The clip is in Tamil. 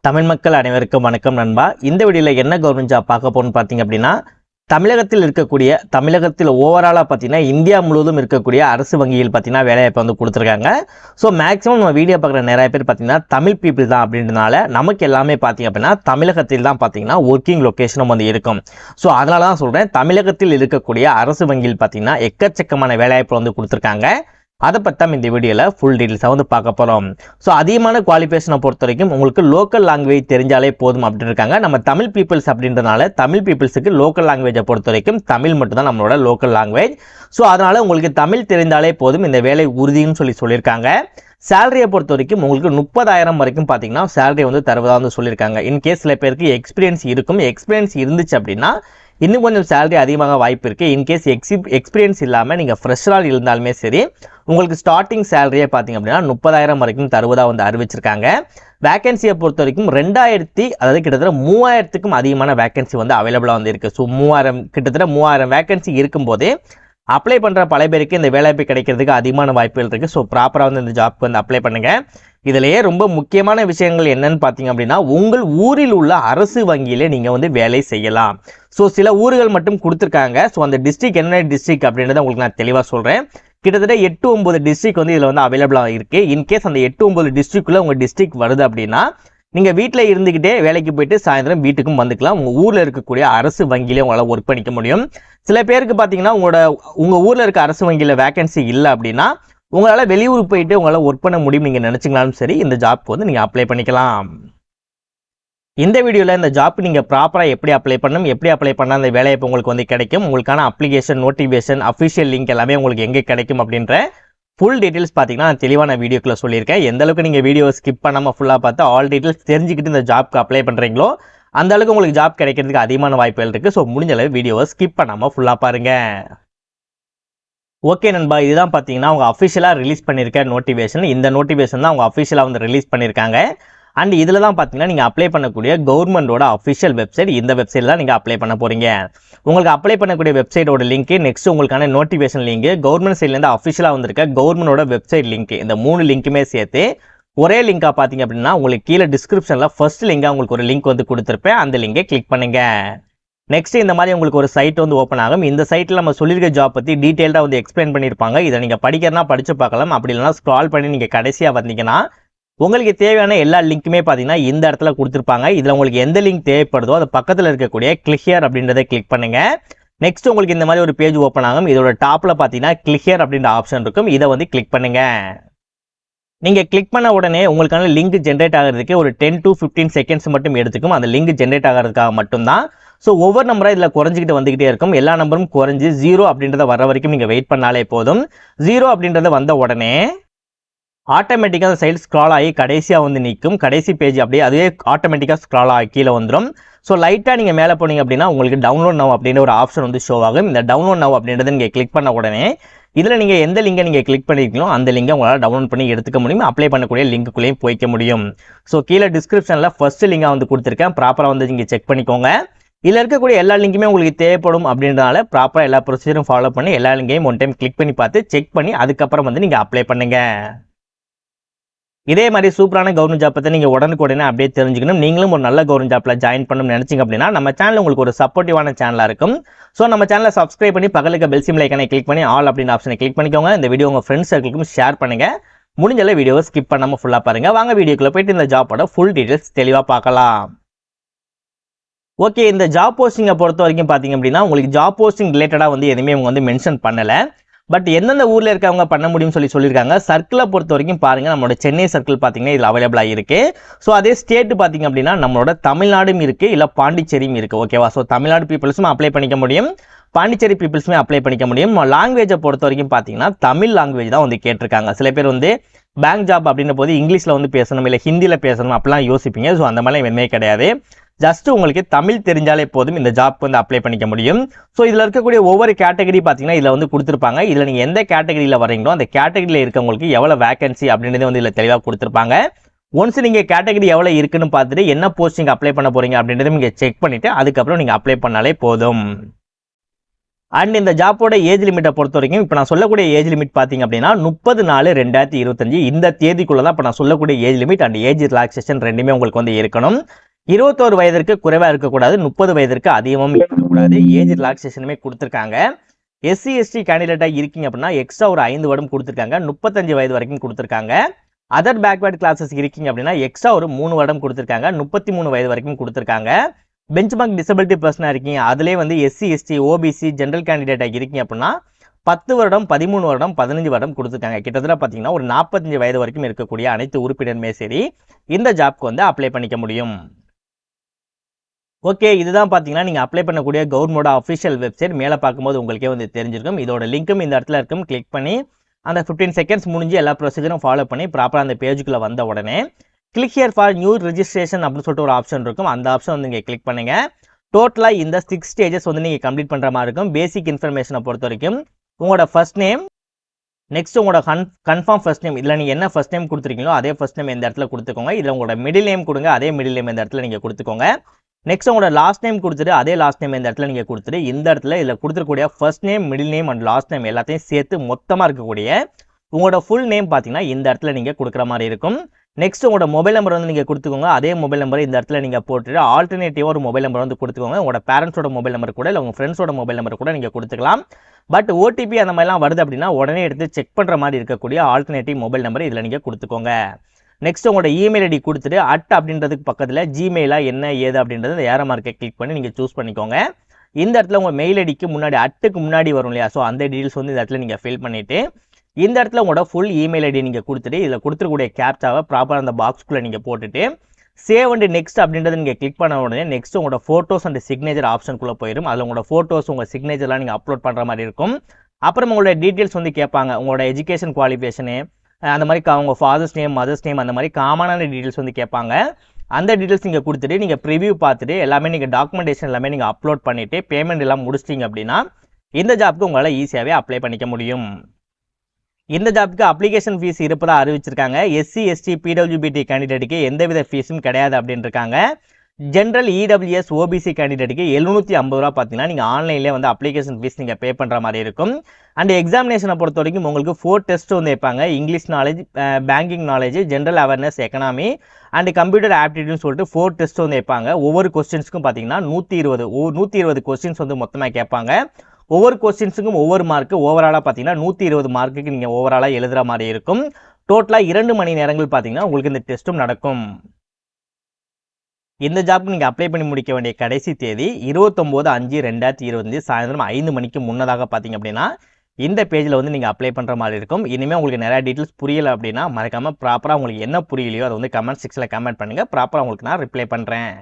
தமிழ் மக்கள் அனைவருக்கும் வணக்கம் நண்பா. இந்த வீடியோவில் என்ன கவர்மெண்ட் ஜாப் பார்க்க போகணும்னு பார்த்தீங்க அப்படின்னா, தமிழகத்தில் ஓவராலாக பார்த்தீங்கன்னா இந்தியா முழுவதும் இருக்கக்கூடிய அரசு வங்கியில் பார்த்தீங்கன்னா வேலைவாய்ப்பு வந்து கொடுத்துருக்காங்க. ஸோ மேக்ஸிமம் நம்ம வீடியோ பார்க்குற நிறைய பேர் பார்த்தீங்கன்னா தமிழ் பீப்புள் தான் அப்படின்றதுனால நமக்கு எல்லாமே பார்த்தீங்க அப்படின்னா தமிழகத்தில் தான் பார்த்தீங்கன்னா ஒர்க்கிங் லொக்கேஷனும் வந்து இருக்கும். ஸோ அதனால தான் சொல்கிறேன், தமிழகத்தில் இருக்கக்கூடிய அரசு வங்கியில் பார்த்தீங்கன்னா எக்கச்சக்கமான வேலைவாய்ப்பு வந்து கொடுத்துருக்காங்க. அதை பற்றி தான் இந்த வீடியோவில் ஃபுல் டீட்டெயில்ஸாக வந்து பார்க்க போகிறோம். ஸோ அதிகமான குவாலிஃபிகேஷனை பொறுத்த வரைக்கும் உங்களுக்கு லோக்கல் லாங்குவேஜ் தெரிஞ்சாலே போதும் அப்படின்னு இருக்காங்க. நம்ம தமிழ் பீப்புள்ஸ் அப்படின்றதுனால தமிழ் பீப்புள்ஸுக்கு லோக்கல் லாங்குவேஜை பொறுத்த வரைக்கும் தமிழ் மட்டும்தான் நம்மளோட லோக்கல் லாங்குவேஜ். ஸோ அதனால் உங்களுக்கு தமிழ் தெரிந்தாலே போதும், இந்த வேலை உறுதின்னு சொல்லியிருக்காங்க. சேலரியை பொறுத்த வரைக்கும் உங்களுக்கு 30,000 வரைக்கும் பார்த்தீங்கன்னா சேலரி வந்து தருவதாக வந்து சொல்லியிருக்காங்க. இன்கேஸ் சில பேருக்கு எக்ஸ்பீரியன்ஸ் இருந்துச்சு அப்படின்னா இன்னும் கொஞ்சம் சேலரி அதிகமாக வாய்ப்பு இருக்குது. இன்கேஸ் எக்ஸ்பீரியன்ஸ் இல்லாமல் நீங்கள் ஃப்ரெஷராக இருந்தாலுமே சரி, உங்களுக்கு ஸ்டார்டிங் சேலரியே பார்த்தீங்க அப்படின்னா 30,000 வரைக்கும் தருவதாக வந்து அறிவிச்சிருக்காங்க. வேகன்சியை பொறுத்த வரைக்கும் அதாவது கிட்டத்தட்ட 3,000க்கும் அதிகமான வேகன்சி வந்து அவைலபிளாக வந்து இருக்குது. ஸோ கிட்டத்தட்ட 3,000 வேகன்சி இருக்கும்போதே அப்ளை பண்ணுற பல பேருக்கு இந்த வேலைவாய்ப்பு கிடைக்கிறதுக்கு அதிகமான வாய்ப்புகள் இருக்குது. ஸோ ப்ராப்பராக வந்து இந்த ஜாப்க்கு வந்து அப்ளை பண்ணுங்கள். இதிலேயே ரொம்ப முக்கியமான விஷயங்கள் என்னன்னு பார்த்தீங்க அப்படின்னா, உங்கள் ஊரில் உள்ள அரசு வங்கியிலே நீங்கள் வந்து வேலை செய்யலாம். ஸோ சில ஊர்கள் மட்டும் கொடுத்துருக்காங்க. ஸோ அந்த டிஸ்ட்ரிக்ட் என்ன டிஸ்ட்ரிக்ட் அப்படின்றத உங்களுக்கு நான் தெளிவாக சொல்கிறேன். கிட்டத்தட்ட 8-9 டிஸ்ட்ரிக்ட் வந்து இதில் வந்து அவைலபிளாக இருக்குது. இன்கேஸ் அந்த 8-9 டிஸ்ட்ரிக்டில் உங்கள் டிஸ்ட்ரிக்ட் வருது அப்படின்னா நீங்கள் வீட்டில் இருந்துக்கிட்டே வேலைக்கு போயிட்டு சாயந்தரம் வீட்டுக்கும் வந்துக்கலாம். உங்கள் ஊரில் இருக்கக்கூடிய அரசு வங்கியிலே உங்களால் ஒர்க் பண்ணிக்க முடியும். சில பேருக்கு பார்த்தீங்கன்னா உங்கள் ஊரில் இருக்க அரசு வங்கியில் வேகன்சி இல்லை அப்படின்னா உங்களால் வெளியூர் போயிட்டு உங்களால் ஒர்க் பண்ண முடியும் நீங்கள் நினச்சிங்கனாலும் சரி, இந்த ஜாப்க்கு வந்து நீங்கள் அப்ளை பண்ணிக்கலாம். இந்த வீடியோவில் இந்த ஜாப் நீங்கள் ப்ராப்பராக எப்படி அப்ளை பண்ணால் அந்த வேலைவாய்ப்பு உங்களுக்கு வந்து கிடைக்கும், உங்களுக்கான அப்ளிகேஷன், நோட்டிஃபிகேஷன், அஃபிஷியல் லிங்க் எல்லாமே உங்களுக்கு எங்கே கிடைக்கும் அப்படின்ற ஃபுல் டீட்டெயில்ஸ் பார்த்தீங்கன்னா தெளிவான வீடியோக்குள்ள சொல்லியிருக்கேன். எந்த அளவுக்கு நீங்கள் வீடியோ ஸ்கிப் பண்ணாமல் ஃபுல்லாக பார்த்து ஆல் டீட்டெயில்ஸ் தெரிஞ்சுக்கிட்டு இந்த ஜாப்க்கு அப்ளை பண்ணுறீங்களோ அந்த அளவுக்கு உங்களுக்கு ஜாப் கிடைக்கிறதுக்கு அதிகமான வாய்ப்புகள் இருக்குது. ஸோ முடிஞ்ச அளவு வீடியோவை ஸ்கிப் பண்ணாமல் ஃபுல்லாக பாருங்கள். ஓகே நண்பா, இதுதான் பார்த்தீங்கன்னா அவங்க அஃபிஷியலாக ரிலீஸ் பண்ணியிருக்க நோட்டிஃபிகேஷன். இந்த நோட்டிஃபிகேஷன் தான் அவங்க அஃபிஷியலாக வந்து ரிலீஸ் பண்ணியிருக்காங்க. அண்ட் இதில் தான் பார்த்தீங்கன்னா நீங்கள் அப்ளை பண்ணக்கூடிய கவர்மெண்டோட அஃபிஷியல் வெப்சைட், இந்த வெப்சைட் தான் நீங்கள் அப்ளை பண்ண போகிறீங்க. உங்களுக்கு அப்ளை பண்ணக்கூடிய வெப்சைட்டோட லிங்க், நெக்ஸ்ட் உங்களுக்கான நோட்டிஃபிகேஷன் லிங்க், கவர்மெண்ட் சைட்லேருந்து அஃபிஷியலாக வந்திருக்க கவர்மெண்டோட வெப்சைட் லிங்க், இந்த 3 லிங்க்குமே சேர்த்து ஒரே லிங்காக பார்த்தீங்க அப்படின்னா உங்களுக்கு கீழே டிஸ்கிரிப்ஷனில் ஃபர்ஸ்ட் லிங்காக உங்களுக்கு ஒரு லிங்க் வந்து கொடுத்துருப்பேன். அந்த லிங்கை கிளிக் பண்ணுங்க. நெக்ஸ்ட் இந்த மாதிரி உங்களுக்கு ஒரு சைட் வந்து ஓப்பன் ஆகும். இந்த சைட்டில் நம்ம சொல்லியிருக்க ஜாப் பற்றி டீட்டெயில்டாக வந்து எக்ஸ்பிளைன் பண்ணியிருப்பாங்க. இதை நீங்கள் படிக்கிறனா படித்து பார்க்கலாம். அப்படி இல்லைனா ஸ்க்ரால் பண்ணி நீங்கள் கடைசியாக வந்தீங்கன்னா உங்களுக்கு தேவையான எல்லா லிங்க்குமே பார்த்தீங்கன்னா இந்த இடத்துல கொடுத்துருப்பாங்க. இதில் உங்களுக்கு எந்த லிங்க் தேவைப்படுதோ அது பக்கத்தில் இருக்கக்கூடிய கிளிக் ஹியர் அப்படின்றத கிளிக் பண்ணுங்கள். நெக்ஸ்ட் உங்களுக்கு இந்த மாதிரி ஒரு பேஜ் ஓப்பன் ஆகும். இதோட டாப்பில் பார்த்தீங்கன்னா கிளிக் ஹியர் அப்படின்ற ஆப்ஷன் இருக்கும். இதை வந்து கிளிக் பண்ணுங்கள். நீங்கள் கிளிக் பண்ண உடனே உங்களுக்கான லிங்க் ஜென்ரேட் ஆகிறதுக்கு ஒரு 10 to 15 செகண்ட்ஸ் மட்டும் எடுத்துக்கும். அந்த லிங்க் ஜென்ரேட் ஆகிறதுக்காக மட்டும்தான். ஸோ ஒவ்வொரு நம்பராக இதில் குறைஞ்சிக்கிட்டு வந்துக்கிட்டே இருக்கும். எல்லா நம்பரும் குறைஞ்சி 0 அப்படின்றத வர வரைக்கும் நீங்கள் வெயிட் பண்ணாலே போதும். 0 அப்படின்றத வந்த உடனே ஆட்டோமேட்டிக்காக அந்த சைடு ஸ்க்ரால் ஆகி கடைசியாக வந்து நிற்கும். கடைசி பேஜ் அப்படியே அதுவே ஆட்டோமேட்டிக்காக ஸ்க்ரால் ஆகி கீழே வந்துடும். ஸோ லைட்டாக நீங்கள் மேலே போனீங்க அப்படின்னா உங்களுக்கு டவுன்லோட் நவ் அப்படின்ற ஒரு ஆப்ஷன் வந்து ஷோ ஆகும். இந்த டவுன்லோட் நவ் அப்படின்றத நீங்கள் கிளிக் பண்ண உடனே இதில் நீங்கள் எந்த லிங்கை நீங்கள் கிளிக் பண்ணியிருக்கீங்களோ அந்த லிங்கை உங்களால் டவுன்லோட் பண்ணி எடுத்துக்க முடியும். அப்ளை பண்ணக்கூடிய லிங்க்குள்ளேயும் போய்க்க முடியும். ஸோ கீழே டிஸ்கிரிப்ஷனில் ஃபர்ஸ்ட் லிங்காக வந்து கொடுத்துருக்கேன். ப்ராப்பராக வந்து நீங்கள் செக் பண்ணிக்கோங்க. இதில் இருக்கக்கூடிய எல்லா லிங்குமே உங்களுக்கு தேவைப்படும் அப்படின்றனால ப்ராப்பராக எல்லா ப்ரொசீஜரும் ஃபாலோ பண்ணி எல்லா லிங்கையும் ஒன் டைம் கிளிக் பண்ணி பார்த்து செக் பண்ணி அதுக்கப்புறம் வந்து நீங்கள் அப்ளை பண்ணுங்கள். இதே மாதிரி சூப்பரான கவர்மெண்ட் ஜாப் பற்றி நீங்கள் உடனுக்குடனே அப்படியே தெரிஞ்சுக்கணும். நீங்களும் ஒரு நல்ல கவர்மெண்ட் ஜாப்பில் ஜாயின் பண்ணணும்னு நினச்சிங்க அப்படின்னா நம்ம சேனல் உங்களுக்கு ஒரு சப்போர்ட்டிவான சேனலாக இருக்கும். ஸோ நம்ம சேனலை சப்ஸ்கிரைப் பண்ணி பக்கத்துக்கு பெல் சிம்பிள் ஐக்கானை கிளிக் பண்ணி ஆல் அப்படின்ற ஆப்ஷனை கிளிக் பண்ணிக்கோங்க. இந்த வீடியோ உங்கள் ஃப்ரெண்ட்ஸ் சர்க்கிளுக்கும் ஷேர் பண்ணுங்கள். முடிஞ்சளவு வீடியோவை ஸ்கிப் பண்ணாமல் ஃபுல்லாக பாருங்கள். வாங்க வீடியோக்குள்ளே போயிட்டு இந்த ஜாப்போட ஃபுல் டீட்டெயில்ஸ் தெளிவாக பார்க்கலாம். ஓகே, இந்த ஜாப் போஸ்டிங்கை பொறுத்த வரைக்கும் பார்த்தீங்க அப்படின்னா உங்களுக்கு ஜாப் போஸ்டிங் ரிலேட்டடாக வந்து எதுவுமே அவங்க வந்து மென்ஷன் பண்ணலை. பட் எந்தெந்த ஊரில் இருக்கவங்க பண்ண முடியும்னு சொல்லியிருக்காங்க. சர்க்கிளை பொறுத்த வரைக்கும் பாருங்கள், நம்மளோட சென்னை சர்க்கிள் பார்த்தீங்கன்னா இதில் அவைலபிளாக இருக்குது. ஸோ அதே ஸ்டேட் பார்த்தீங்க அப்படின்னா நம்மளோட தமிழ்நாடும் இருக்குது, இல்லை பாண்டிச்சேரியும் இருக்குது. ஓகேவா? ஸோ தமிழ்நாடு பீப்புள்ஸும் அப்ளை பண்ணிக்க முடியும், பாண்டிச்சேரி பீப்புள்ஸுமே அப்ளை பண்ணிக்க முடியும். லாங்குவேஜை பொறுத்த வரைக்கும் பார்த்தீங்கன்னா தமிழ் லாங்குவேஜ் தான் வந்து கேட்டிருக்காங்க. சில பேர் வந்து பேங்க் ஜாப் அப்படின்ற போது இங்கிலீஷில் வந்து பேசணும், இல்லை ஹிந்தியில் பேசணும் அப்படிலாம் யோசிப்பீங்க. ஸோ அந்த மாதிரிலாம் எதுவுமே கிடையாது. ஜஸ்ட் உங்களுக்கு தமிழ் தெரிஞ்சாலே போதும் இந்த ஜாப்க்கு வந்து அப்ளை பண்ணிக்க முடியும். ஸோ இதில் இருக்கக்கூடிய ஒவ்வொரு கேட்டகரி பார்த்தீங்கன்னா இதில் வந்து கொடுத்துருப்பாங்க. இதில் நீங்கள் எந்த கேட்டகரியில் வரீங்களோ அந்த கேட்டகரியில் இருக்கவங்களுக்கு எவ்வளோ வேகன்சி அப்படின்றதே வந்து இதில் தெளிவாக கொடுத்துருப்பாங்க. ஒன்ஸ் நீங்கள் கேட்டகரி எவ்வளோ இருக்குன்னு பார்த்துட்டு என்ன போஸ்டிங் அப்ளை பண்ண போகிறீங்க அப்படின்றத நீங்கள் செக் பண்ணிவிட்டு அதுக்கப்புறம் நீங்கள் அப்ளை பண்ணாலே போதும். அண்ட் இந்த ஜாப்போட ஏஜ் லிமிட்டை பொறுத்த வரைக்கும் இப்போ நான் சொல்லக்கூடிய ஏஜ் லிமிட் பார்த்தீங்க அப்படின்னா 30/4/2025 இந்த தேதிக்குள்ள தான் இப்போ நான் சொல்லக்கூடிய age limit and age relaxation ரெண்டுமே உங்களுக்கு வந்து இருக்கணும். 21 வயதிற்கு குறைவாக இருக்கக்கூடாது, 30 வயதிற்கு அதிகமும் இருக்கக்கூடாது. ஏஜ் ரிலாக்ஸேஷனுமே கொடுத்துருக்காங்க. எஸ்சி எஸ்டி கேண்டிடேட்டாக இருக்கீங்க அப்படின்னா எக்ஸ்ட்ரா ஒரு 5 வருடம் கொடுத்துருக்காங்க, 35 வயது வரைக்கும் கொடுத்துருக்காங்க. அதர் பேக்வேர்ட் கிளாஸஸ் இருக்கீங்க அப்படின்னா எக்ஸ்ட்ரா ஒரு 3 வருடம் கொடுத்துருக்காங்க, 33 வயது வரைக்கும் கொடுத்துருக்காங்க. பெஞ்ச்மார்க் டிசபிலிட்டி பர்சனாக இருக்கீங்க, அதிலே வந்து எஸ்சி எஸ்டி ஓபிசி ஜென்ரல் கேண்டிடேட்டாக இருக்கீங்க அப்படின்னா 10 வருடம் 13 வருடம் 15 வருடம் கொடுத்துருக்காங்க. கிட்டத்தட்ட பார்த்தீங்கன்னா ஒரு 45 வயது வரைக்கும் இருக்கக்கூடிய அனைத்து உறுப்பினருமே சரி இந்த ஜாப்க்கு வந்து அப்ளை பண்ணிக்க முடியும். ஓகே, இதுதான் பார்த்தீங்கன்னா நீங்கள் அப்ளை பண்ணக்கூடிய கவர்மெண்டோட அஃபிஷியல் வெப்சைட். மேலே பார்க்கும்போது உங்களுக்கே வந்து தெரிஞ்சிருக்கும். இதோட லிங்க்கும் இந்த இடத்துல இருக்கும். கிளிக் பண்ணி அந்த 15 செகண்ட்ஸ் முடிஞ்சு எல்லா ப்ரொசீஜரும் ஃபாலோ பண்ணி ப்ராப்பராக அந்த பேஜுக்குள்ளே வந்த உடனே click here for new registration அப்படின்னு சொல்லிட்டு ஒரு ஆப்ஷன் இருக்கும். அந்த ஆப்ஷன் வந்து நீங்கள் கிளிக் பண்ணுங்க. டோட்டலாக இந்த 6 ஸ்டேஜஸ் வந்து நீங்கள் கம்ப்ளீட் பண்ணுற மாதிரி இருக்கும். பேசிக் இன்ஃபர்மேஷனை பொறுத்த வரைக்கும் உங்களோட ஃபர்ஸ்ட் நேம், நெக்ஸ்ட் உங்களோட கன்ஃபார்ம் ஃபர்ஸ்ட் நேம், இதில் நீங்கள் என்ன ஃபர்ஸ்ட் நேம் கொடுத்துருக்கீங்களோ அதே ஃபர்ஸ்ட் நேம் இந்த இடத்துல கொடுத்துக்கோங்க. இதில் உங்களோட மிடில் நேம் கொடுங்க, அதே மிடில் நேம் இந்த இடத்துல நீங்கள் கொடுத்துக்கோங்க. நெக்ஸ்ட் உங்களோட லாஸ்ட் நேம் கொடுத்துட்டு அதே லாஸ்ட் நேம் இந்த இடத்துல நீங்கள் கொடுத்துட்டு இந்த இடத்துல இதில் கொடுத்துருக்கூடிய first name, middle name and last name எல்லாத்தையும் சேர்த்து மொத்தமாக இருக்கக்கூடிய உங்களோட ஃபுல் நேம் பார்த்தீங்கன்னா இந்த இடத்துல நீங்கள் கொடுக்குற மாதிரி இருக்கும். நெக்ஸ்ட் உங்களோட மொபைல் நம்பர் வந்து நீங்கள் கொடுத்துக்கோங்க. அதே மொபைல் நம்பர் இந்த இடத்துல நீங்கள் போட்டுட்டு ஆல்டர்னேட்டிவாக ஒரு மொபைல் நம்பர் வந்து கொடுத்துக்கோங்க. உங்களோட பேரண்ட்ஸோட மொபைல் நம்பர் கூட இல்லை உங்கள் ஃப்ரெண்ட்ஸோட மொபைல் நம்பர் கூட நீங்கள் கொடுத்துக்கலாம். பட் ஓடிபி அந்த மாதிரிலாம் வருது அப்படின்னா உடனே எடுத்து செக் பண்ணுற மாதிரி இருக்கக்கூடிய ஆல்டர்னேட்டிவ் மொபைல் நம்பர் இதில் நீங்கள் கொடுத்துக்கோங்க. நெக்ஸ்ட் உங்களோட இமெயில் ஐடி கொடுத்துட்டு அப்படின்றதுக்கு பக்கத்தில் ஜிமெயிலாக என்ன ஏது அப்படின்றது இந்த ஏரோ மார்க்கை கிளிக் பண்ணி நீங்கள் சூஸ் பண்ணிக்கோங்க. இந்த இடத்துல உங்கள் மெயில் ஐடிக்கு முன்னாடி அட்டுக்கு முன்னாடி வரும் இல்லையா, ஸோ அந்த டீட்டெயில்ஸ் வந்து இந்த இடத்துல நீங்கள் ஃபில் பண்ணிவிட்டு இந்த இடத்துல உங்களோட ஃபுல் இமெயில் ஐடி நீங்கள் கொடுத்துட்டு இதில் கொடுத்துருக்கூடிய கேப்சாவை ப்ராப்பராக அந்த பாக்ஸ்குள்ளே நீங்கள் போட்டுட்டு சேவ் அண்ட் நெக்ஸ்ட் அப்படின்றத நீங்கள் கிளிக் பண்ண உடனே நெக்ஸ்ட் உங்களோட ஃபோட்டோஸ் அண்ட் சிக்னேச்சர் ஆப்ஷனுக்குள்ளே போயிடும். அதில் உங்களோட ஃபோட்டோஸ் உங்கள் சிக்னேச்சர்லாம் நீங்கள் அப்லோட் பண்ணுற மாதிரி இருக்கும். அப்புறம் உங்களோட டீட்டெயில்ஸ் வந்து கேட்பாங்க, உங்களோட எஜுகேஷன் குவாலிஃபிகேஷனு, அந்த மாதிரி உங்கள் ஃபாதர்ஸ் நேம், மதர்ஸ் நேம், அந்த மாதிரி காமனான டீட்டெயில்ஸ் வந்து கேட்பாங்க. அந்த டீட்டெயில்ஸ் நீங்கள் கொடுத்துட்டு நீங்கள் ப்ரிவியூ பார்த்துட்டு எல்லாமே நீங்கள் டாக்குமெண்டேஷன் எல்லாமே நீங்கள் அப்லோட் பண்ணிவிட்டு பேமெண்ட் எல்லாம் முடிச்சிட்டிங்க அப்படின்னா இந்த ஜாப்க்கு உங்களால் ஈஸியாகவே அப்ளை பண்ணிக்க முடியும். இந்த ஜாப்க்கு அப்ளிகேஷன் ஃபீஸ் இருப்பதாக அறிவிச்சிருக்காங்க. எஸ்சி எஸ்டி பிடபிள்யூபிடி கேண்டிடேட்டுக்கு எந்தவித ஃபீஸும் கிடையாது அப்படின்னு இருக்காங்க. ஜென்ரல் இடபிள்யூஎஸ் ஓபிசி கேண்டிடேட்டுக்கு 750 ரூபா பார்த்தீங்கன்னா நீங்கள் ஆன்லைன்லேயே வந்து அப்ளிகேஷன் ஃபீஸ் நீங்கள் பே பண்ணுற மாதிரி இருக்கும். அண்ட் எக்ஸாமினேஷனை பொறுத்த வரைக்கும் உங்களுக்கு 4 டெஸ்ட் வந்து வைப்பாங்க. English knowledge, banking knowledge, general awareness, economy and computer ஆப்டிடியூட்னு சொல்லிட்டு 4 டெஸ்ட் வந்து வைப்பாங்க. ஒவ்வொரு கொஸ்டின்ஸுக்கும் பார்த்தீங்கன்னா 120 கொஸ்டின்ஸ் வந்து மொத்தமாக கேட்பாங்க. ஒவ்வொரு கொஸ்டின்ஸுக்கும் ஒவ்வொரு மார்க்கு ஓவராலாக பார்த்தீங்கன்னா 120 மார்க்குக்கு நீங்கள் ஓவராலாக எழுதுகிற மாதிரி இருக்கும். டோட்டலாக 2 மணி நேரங்கள் பார்த்தீங்கன்னா உங்களுக்கு இந்த டெஸ்ட்டும் நடக்கும். இந்த ஜாப்க்கு நீங்கள் அப்ளை பண்ணி முடிக்க வேண்டிய கடைசி தேதி 29/5/2025 சாயந்தரம் 5 மணிக்கு முன்னதாக பார்த்தீங்க அப்படின்னா இந்த பேஜில் வந்து நீங்கள் அப்ளை பண்ணுற மாதிரி இருக்கும். இனிமேல் உங்களுக்கு நிறையா டீட்டெயில்ஸ் புரியலை அப்படின்னா மறக்காமல் ப்ராப்பராக உங்களுக்கு என்ன புரியலையோ அதை வந்து கமெண்ட் செக்ஷனில் கமெண்ட் பண்ணுங்கள். ப்ராப்பராக உங்களுக்கு நான் ரிப்ளை பண்ணுறேன்.